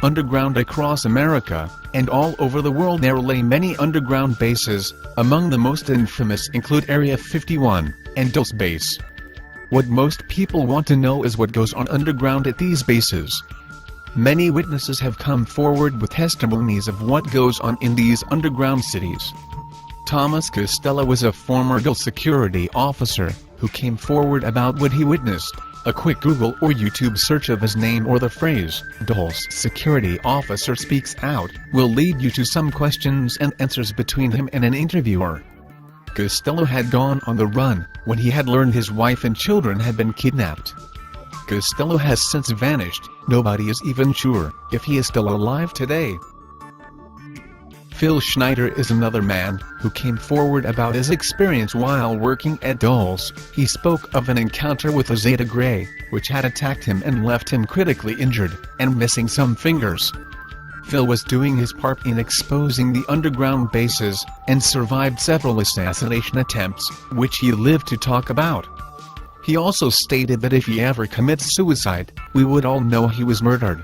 underground across America, and all over the world there lay many underground bases. Among the most infamous include Area 51, and Dulles Base. What most people want to know is what goes on underground at these bases. Many witnesses have come forward with testimonies of what goes on in these underground cities. Thomas Castello was a former Dulles security officer, who came forward about what he witnessed. A quick Google or YouTube search of his name or the phrase, Dulles security officer speaks out, will lead you to some questions and answers between him and an interviewer. Castello had gone on the run, when he had learned his wife and children had been kidnapped. Castello has since vanished. Nobody is even sure if he is still alive today. Phil Schnieder is another man who came forward about his experience while working at Dulles. He spoke of an encounter with a Zeta Gray, which had attacked him and left him critically injured, and missing some fingers. Phil was doing his part in exposing the underground bases, and survived several assassination attempts, which he lived to talk about. He also stated that if he ever commits suicide, we would all know he was murdered.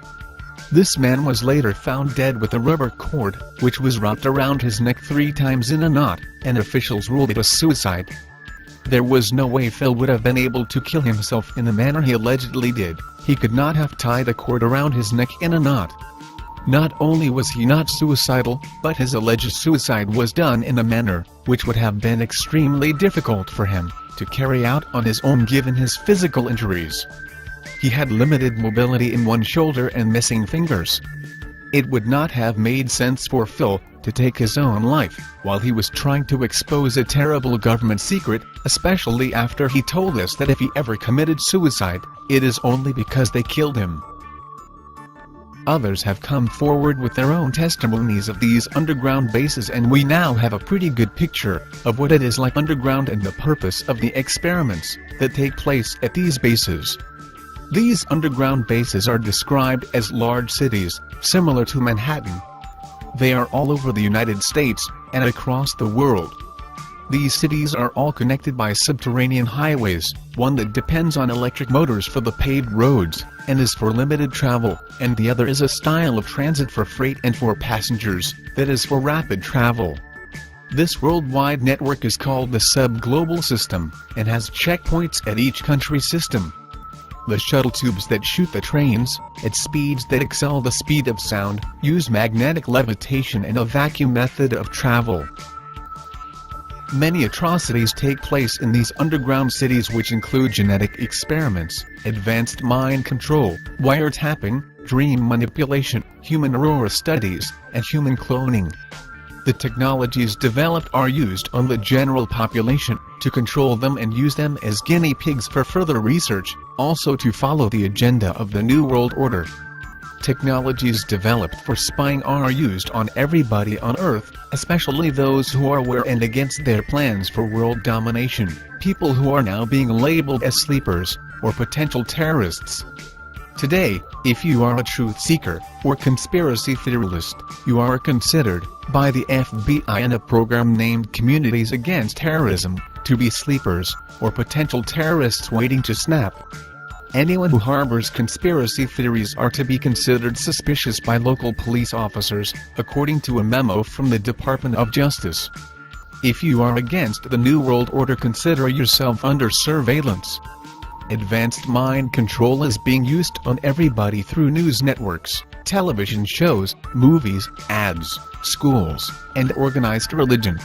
This man was later found dead with a rubber cord, which was wrapped around his neck 3 times in a knot, and officials ruled it a suicide. There was no way Phil would have been able to kill himself in the manner he allegedly did. He could not have tied a cord around his neck in a knot. Not only was he not suicidal, but his alleged suicide was done in a manner which would have been extremely difficult for him to carry out on his own given his physical injuries. He had limited mobility in one shoulder and missing fingers. It would not have made sense for Phil to take his own life while he was trying to expose a terrible government secret, especially after he told us that if he ever committed suicide, it is only because they killed him. Others have come forward with their own testimonies of these underground bases, and we now have a pretty good picture of what it is like underground and the purpose of the experiments that take place at these bases. These underground bases are described as large cities, similar to Manhattan. They are all over the United States, and across the world. These cities are all connected by subterranean highways, one that depends on electric motors for the paved roads, and is for limited travel, and the other is a style of transit for freight and for passengers, that is for rapid travel. This worldwide network is called the sub-global system, and has checkpoints at each country system. The shuttle tubes that shoot the trains, at speeds that excel the speed of sound, use magnetic levitation and a vacuum method of travel. Many atrocities take place in these underground cities, which include genetic experiments, advanced mind control, wiretapping, dream manipulation, human aurora studies, and human cloning. The technologies developed are used on the general population, to control them and use them as guinea pigs for further research, also to follow the agenda of the New World Order. Technologies developed for spying are used on everybody on Earth, especially those who are aware and against their plans for world domination, people who are now being labeled as sleepers, or potential terrorists. Today, if you are a truth seeker, or conspiracy theorist, you are considered, by the FBI and a program named Communities Against Terrorism, to be sleepers, or potential terrorists waiting to snap. Anyone who harbors conspiracy theories are to be considered suspicious by local police officers, according to a memo from the Department of Justice. If you are against the New World Order, consider yourself under surveillance. Advanced mind control is being used on everybody through news networks, television shows, movies, ads, schools, and organized religion.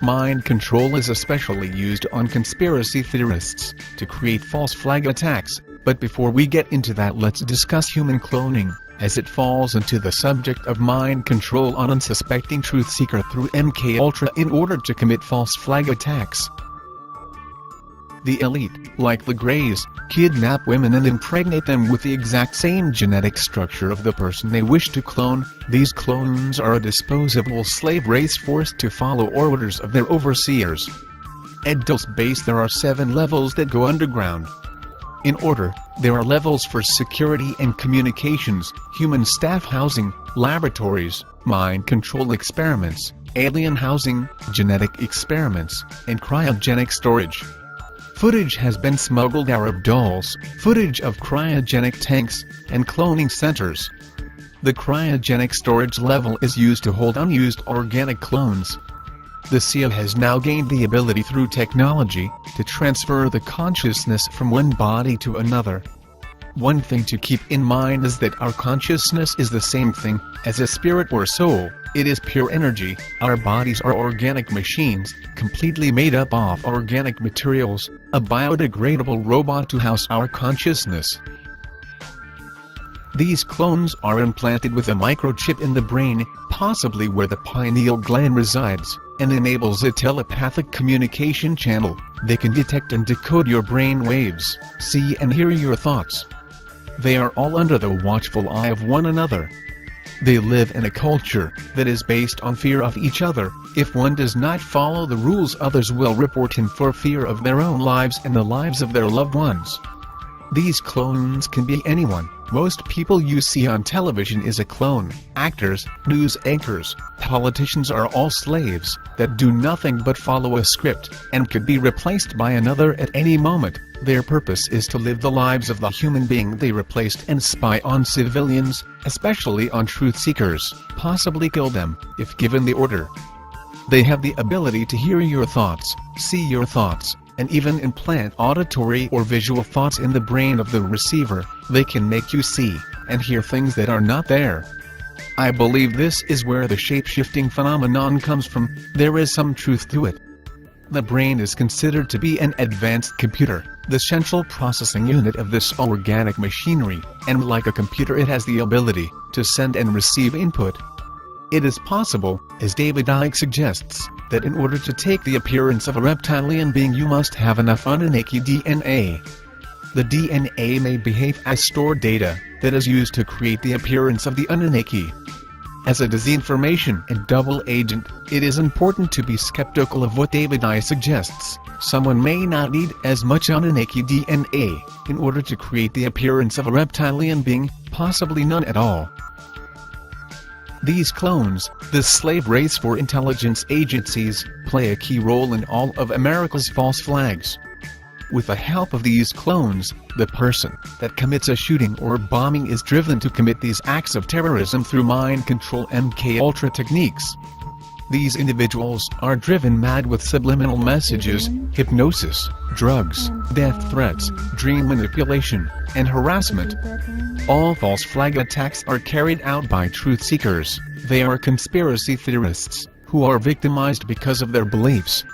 Mind control is especially used on conspiracy theorists, to create false flag attacks, but before we get into that, let's discuss human cloning, as it falls into the subject of mind control on unsuspecting truth seeker through MKUltra in order to commit false flag attacks. The elite, like the Greys, kidnap women and impregnate them with the exact same genetic structure of the person they wish to clone. These clones are a disposable slave race forced to follow orders of their overseers. At Dulles Base there are 7 levels that go underground. In order, there are levels for security and communications, human staff housing, laboratories, mind control experiments, alien housing, genetic experiments, and cryogenic storage. Footage has been smuggled out of Dulles, footage of cryogenic tanks, and cloning centers. The cryogenic storage level is used to hold unused organic clones. The CIA has now gained the ability through technology to transfer the consciousness from one body to another. One thing to keep in mind is that our consciousness is the same thing as a spirit or soul. It is pure energy. Our bodies are organic machines, completely made up of organic materials, a biodegradable robot to house our consciousness. These clones are implanted with a microchip in the brain, possibly where the pineal gland resides, and enables a telepathic communication channel. They can detect and decode your brain waves, see and hear your thoughts. They are all under the watchful eye of one another. They live in a culture that is based on fear of each other. If one does not follow the rules, others will report him for fear of their own lives and the lives of their loved ones. These clones can be anyone. Most people you see on television is a clone. Actors, news anchors, politicians are all slaves that do nothing but follow a script and could be replaced by another at any moment. Their purpose is to live the lives of the human being they replaced and spy on civilians, especially on truth seekers, possibly kill them if given the order. They have the ability to hear your thoughts, see your thoughts, and even implant auditory or visual thoughts in the brain of the receiver. They can make you see and hear things that are not there. I believe this is where the shape-shifting phenomenon comes from. There is some truth to it. The brain is considered to be an advanced computer, the central processing unit of this organic machinery, and like a computer it has the ability to send and receive input. It is possible, as David Icke suggests, that in order to take the appearance of a reptilian being you must have enough Anunnaki DNA. The DNA may behave as stored data that is used to create the appearance of the Anunnaki. As a disinformation and double agent, it is important to be skeptical of what David Icke suggests. Someone may not need as much Anunnaki DNA in order to create the appearance of a reptilian being, possibly none at all. These clones, the slave race for intelligence agencies, play a key role in all of America's false flags. With the help of these clones, the person that commits a shooting or bombing is driven to commit these acts of terrorism through mind control MKUltra techniques. These individuals are driven mad with subliminal messages, hypnosis, drugs, death threats, dream manipulation, and harassment. All false flag attacks are carried out by truth seekers. They are conspiracy theorists, who are victimized because of their beliefs.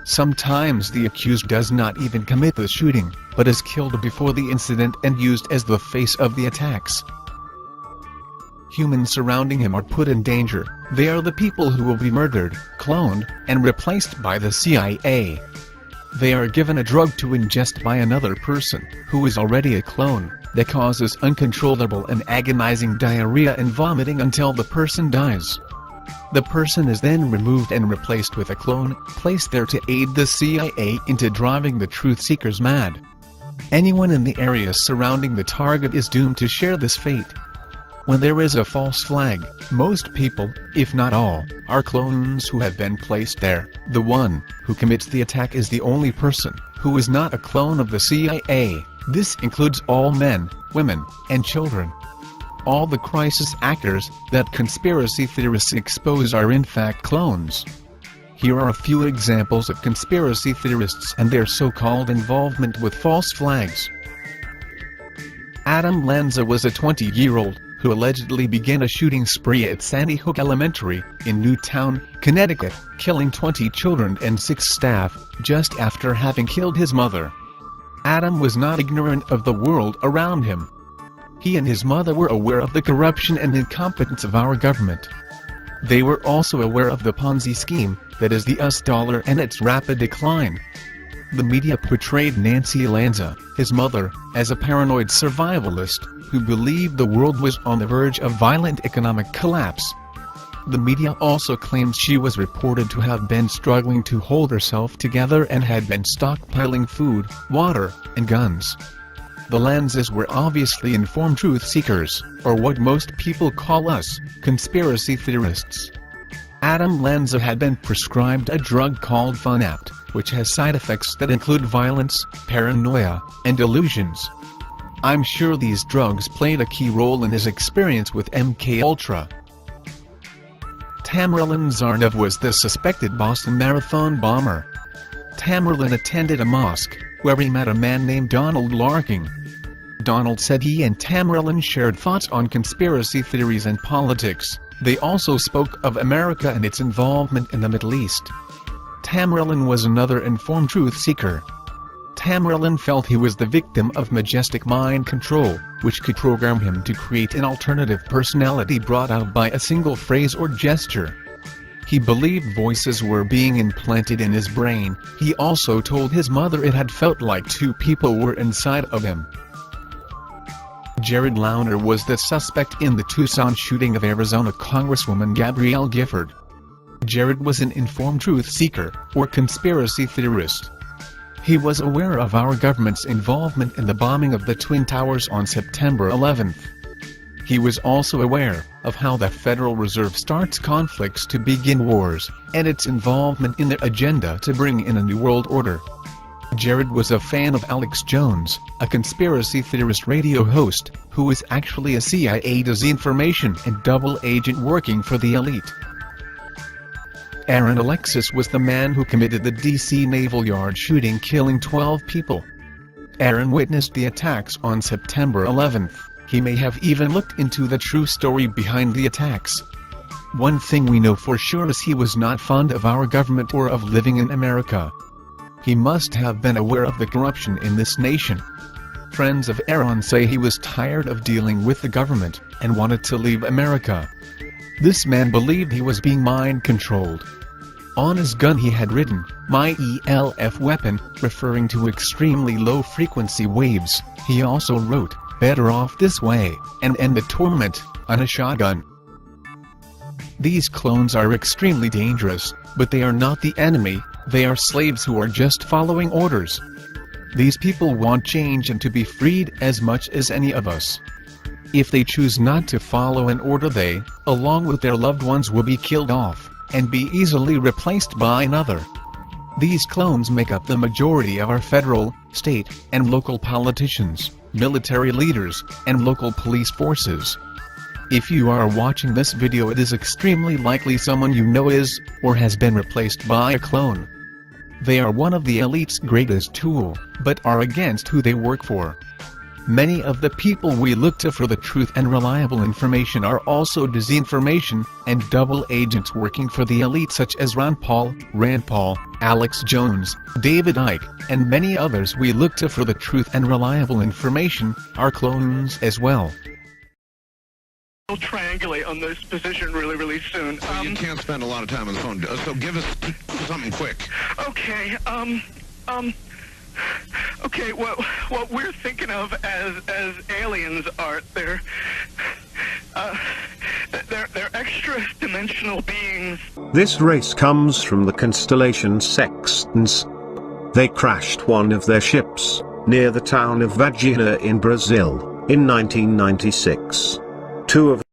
Sometimes the accused does not even commit the shooting, but is killed before the incident and used as the face of the attacks. Humans surrounding him are put in danger. They are the people who will be murdered, cloned, and replaced by the CIA. They are given a drug to ingest by another person, who is already a clone, that causes uncontrollable and agonizing diarrhea and vomiting until the person dies. The person is then removed and replaced with a clone, placed there to aid the CIA into driving the truth seekers mad. Anyone in the area surrounding the target is doomed to share this fate. When there is a false flag, most people, if not all, are clones who have been placed there. The one who commits the attack is the only person who is not a clone of the CIA. This includes all men, women, and children. All the crisis actors that conspiracy theorists expose are in fact clones. Here are a few examples of conspiracy theorists and their so-called involvement with false flags. Adam Lanza was a 20-year-old who allegedly began a shooting spree at Sandy Hook Elementary in Newtown, Connecticut, killing 20 children and 6 staff, just after having killed his mother. Adam was not ignorant of the world around him. He and his mother were aware of the corruption and incompetence of our government. They were also aware of the Ponzi scheme, that is the US dollar, and its rapid decline. The media portrayed Nancy Lanza, his mother, as a paranoid survivalist who believed the world was on the verge of violent economic collapse. The media also claimed she was reported to have been struggling to hold herself together and had been stockpiling food, water, and guns. The Lanzas were obviously informed truth seekers, or what most people call us, conspiracy theorists. Adam Lanza had been prescribed a drug called Funapt, which has side effects that include violence, paranoia, and delusions. I'm sure these drugs played a key role in his experience with MK Ultra. Tamerlan Tsarnaev was the suspected Boston Marathon bomber. Tamerlan attended a mosque, where he met a man named Donald Larking. Donald said he and Tamerlan shared thoughts on conspiracy theories and politics. They also spoke of America and its involvement in the Middle East. Tamerlan was another informed truth seeker. Tamerlan felt he was the victim of majestic mind control, which could program him to create an alternative personality brought out by a single phrase or gesture. He believed voices were being implanted in his brain. He also told his mother it had felt like two people were inside of him. Jared Launer was the suspect in the Tucson shooting of Arizona Congresswoman Gabrielle Gifford. Jared was an informed truth seeker, or conspiracy theorist. He was aware of our government's involvement in the bombing of the Twin Towers on September 11th. He was also aware of how the Federal Reserve starts conflicts to begin wars, and its involvement in their agenda to bring in a new world order. Jared was a fan of Alex Jones, a conspiracy theorist radio host, who was actually a CIA disinformation and double agent working for the elite. Aaron Alexis was the man who committed the D.C. Naval Yard shooting, killing 12 people. Aaron witnessed the attacks on September 11th. He may have even looked into the true story behind the attacks. One thing we know for sure is he was not fond of our government or of living in America. He must have been aware of the corruption in this nation. Friends of Aaron say he was tired of dealing with the government, and wanted to leave America. This man believed he was being mind-controlled. On his gun he had written, "My ELF weapon," referring to extremely low-frequency waves. He also wrote, "Better off this way," and "End the torment," on a shotgun. These clones are extremely dangerous, but they are not the enemy. They are slaves who are just following orders. These people want change and to be freed as much as any of us. If they choose not to follow an order, they, along with their loved ones, will be killed off, and be easily replaced by another. These clones make up the majority of our federal, state, and local politicians, military leaders, and local police forces. If you are watching this video, it is extremely likely someone you know is, or has been replaced by a clone. They are one of the elite's greatest tool, but are against who they work for. Many of the people we look to for the truth and reliable information are also disinformation and double agents working for the elite, such as Ron Paul, Rand Paul, Alex Jones, David Icke, and many others we look to for the truth and reliable information are clones as well. We'll triangulate on this position really soon. So you can't spend a lot of time on the phone, so give us something quick. Okay, okay, what we're thinking of as aliens are they're extra-dimensional beings. This race comes from the constellation Sextans. They crashed one of their ships near the town of Varginha in Brazil in 1996. Two of